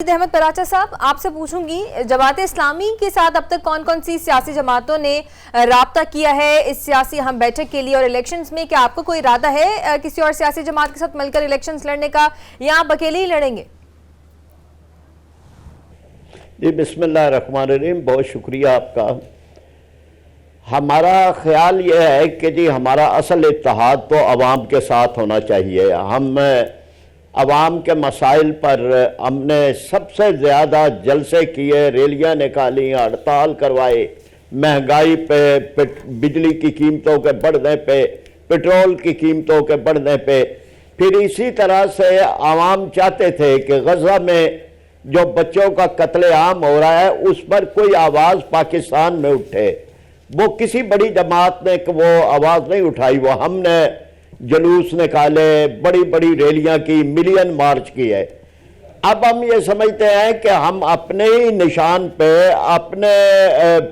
احمد پراچا صاحب، آپ سے پوچھوں گی جماعت اسلامی کے ساتھ اب تک کون کون سی سیاسی جماعتوں نے رابطہ کیا ہے اس سیاسی اہم بیٹھک کے لیے اور الیکشنز میں؟ کیا آپ کو کوئی ارادہ ہے کسی اور سیاسی جماعت کے ساتھ مل کر الیکشنز لڑنے کا، یا آپ اکیلے ہی لڑیں گے؟ جی بسم اللہ الرحمن الرحیم، بہت شکریہ آپ کا۔ ہمارا خیال یہ ہے کہ جی ہمارا اصل اتحاد تو عوام کے ساتھ ہونا چاہیے۔ ہم عوام کے مسائل پر ہم نے سب سے زیادہ جلسے کیے، ریلیاں نکالی، ہڑتال کروائے، مہنگائی پہ، بجلی کی قیمتوں کے بڑھنے پہ، پٹرول کی قیمتوں کے بڑھنے پہ۔ پھر اسی طرح سے عوام چاہتے تھے کہ غزہ میں جو بچوں کا قتل عام ہو رہا ہے اس پر کوئی آواز پاکستان میں اٹھے۔ وہ کسی بڑی جماعت نے وہ آواز نہیں اٹھائی، وہ ہم نے جلوس نکالے، بڑی بڑی ریلیاں کی، ملین مارچ کی ہے۔ اب ہم یہ سمجھتے ہیں کہ ہم اپنے ہی نشان پہ، اپنے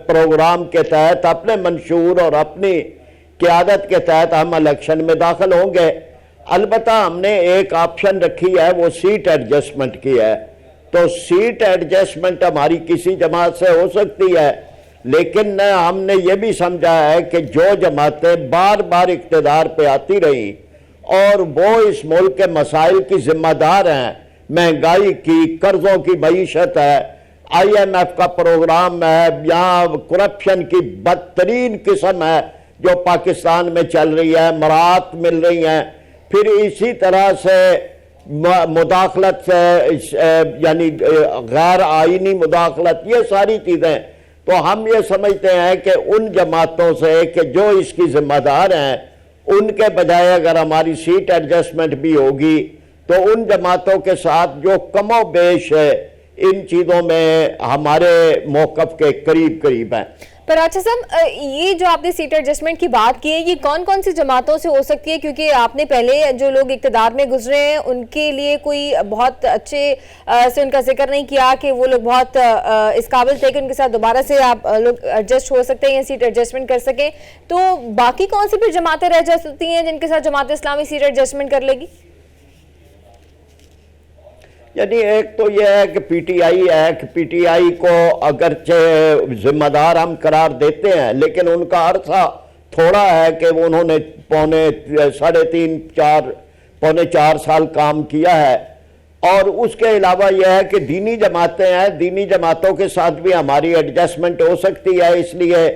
پروگرام کے تحت، اپنے منشور اور اپنی قیادت کے تحت ہم الیکشن میں داخل ہوں گے۔ البتہ ہم نے ایک آپشن رکھی ہے، وہ سیٹ ایڈجسٹمنٹ کی ہے۔ تو سیٹ ایڈجسٹمنٹ ہماری کسی جماعت سے ہو سکتی ہے، لیکن ہم نے یہ بھی سمجھا ہے کہ جو جماعتیں بار بار اقتدار پہ آتی رہیں اور وہ اس ملک کے مسائل کی ذمہ دار ہیں، مہنگائی کی، قرضوں کی معیشت ہے، آئی ایم ایف کا پروگرام ہے، یہاں کرپشن کی بدترین قسم ہے جو پاکستان میں چل رہی ہے، مراعات مل رہی ہیں، پھر اسی طرح سے مداخلت سے یعنی غیر آئینی مداخلت، یہ ساری چیزیں۔ تو ہم یہ سمجھتے ہیں کہ ان جماعتوں سے کہ جو اس کی ذمہ دار ہیں، ان کے بجائے اگر ہماری سیٹ ایڈجسٹمنٹ بھی ہوگی تو ان جماعتوں کے ساتھ جو کم و بیش ان چیزوں میں ہمارے موقف کے قریب قریب ہیں۔ پراچا صاحب، یہ جو آپ نے سیٹ ایڈجسٹمنٹ کی بات کی ہے، یہ کون کون سی جماعتوں سے ہو سکتی ہے؟ کیونکہ آپ نے پہلے جو لوگ اقتدار میں گزرے ہیں ان کے لیے کوئی بہت اچھے سے ان کا ذکر نہیں کیا کہ وہ لوگ بہت اس قابل تھے کہ ان کے ساتھ دوبارہ سے آپ لوگ ایڈجسٹ ہو سکتے ہیں یا سیٹ ایڈجسٹمنٹ کر سکیں۔ تو باقی کون سی پھر جماعتیں رہ جا سکتی ہیں جن کے ساتھ جماعت اسلامی سیٹ ایڈجسٹمنٹ کر لے گی؟ یعنی ایک تو یہ ہے کہ پی ٹی آئی ہے، کہ پی ٹی آئی کو اگرچہ ذمہ دار ہم قرار دیتے ہیں لیکن ان کا عرصہ تھوڑا ہے کہ انہوں نے پونے چار سال کام کیا ہے۔ اور اس کے علاوہ یہ ہے کہ دینی جماعتیں ہیں، دینی جماعتوں کے ساتھ بھی ہماری ایڈجسٹمنٹ ہو سکتی ہے، اس لیے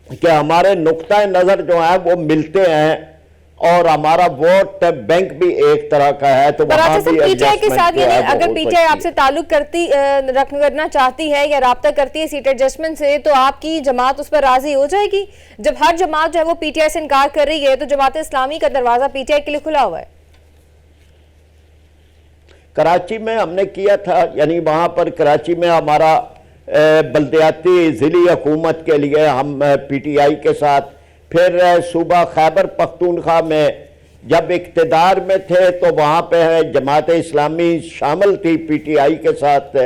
کہ ہمارے نقطہ نظر جو ہیں وہ ملتے ہیں اور ہمارا ووٹ بینک بھی ایک طرح کا ہے۔ تو وہاں بھی پی ٹی آئی کے ساتھ، یعنی اگر پی ٹی آئی آپ سے تعلق کرنا چاہتی ہے یا رابطہ کرتی ہے سیٹ ایڈجسٹمنٹ سے، تو آپ کی جماعت اس پر راضی ہو جائے گی؟ جب ہر جماعت جو ہے وہ پی ٹی آئی سے انکار کر رہی ہے تو جماعت اسلامی کا دروازہ پی ٹی آئی کے لیے کھلا ہوا ہے۔ کراچی میں ہم نے کیا تھا، یعنی وہاں پر کراچی میں ہمارا بلدیاتی ضلعی حکومت کے لیے ہم پی ٹی آئی کے ساتھ، پھر صوبہ خیبر پختونخوا میں جب اقتدار میں تھے تو وہاں پہ جماعت اسلامی شامل تھی پی ٹی آئی کے ساتھ۔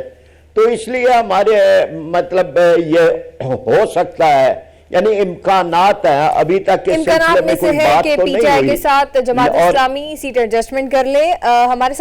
تو اس لیے ہمارے مطلب یہ ہو سکتا ہے، یعنی امکانات ہیں، ابھی تک اس سلسلے میں کوئی بات تو نہیں ہوئی۔ پی ٹی آئی کے ساتھ جماعت اسلامی سیٹ ایڈجسٹمنٹ کر لے۔ ہمارے ساتھ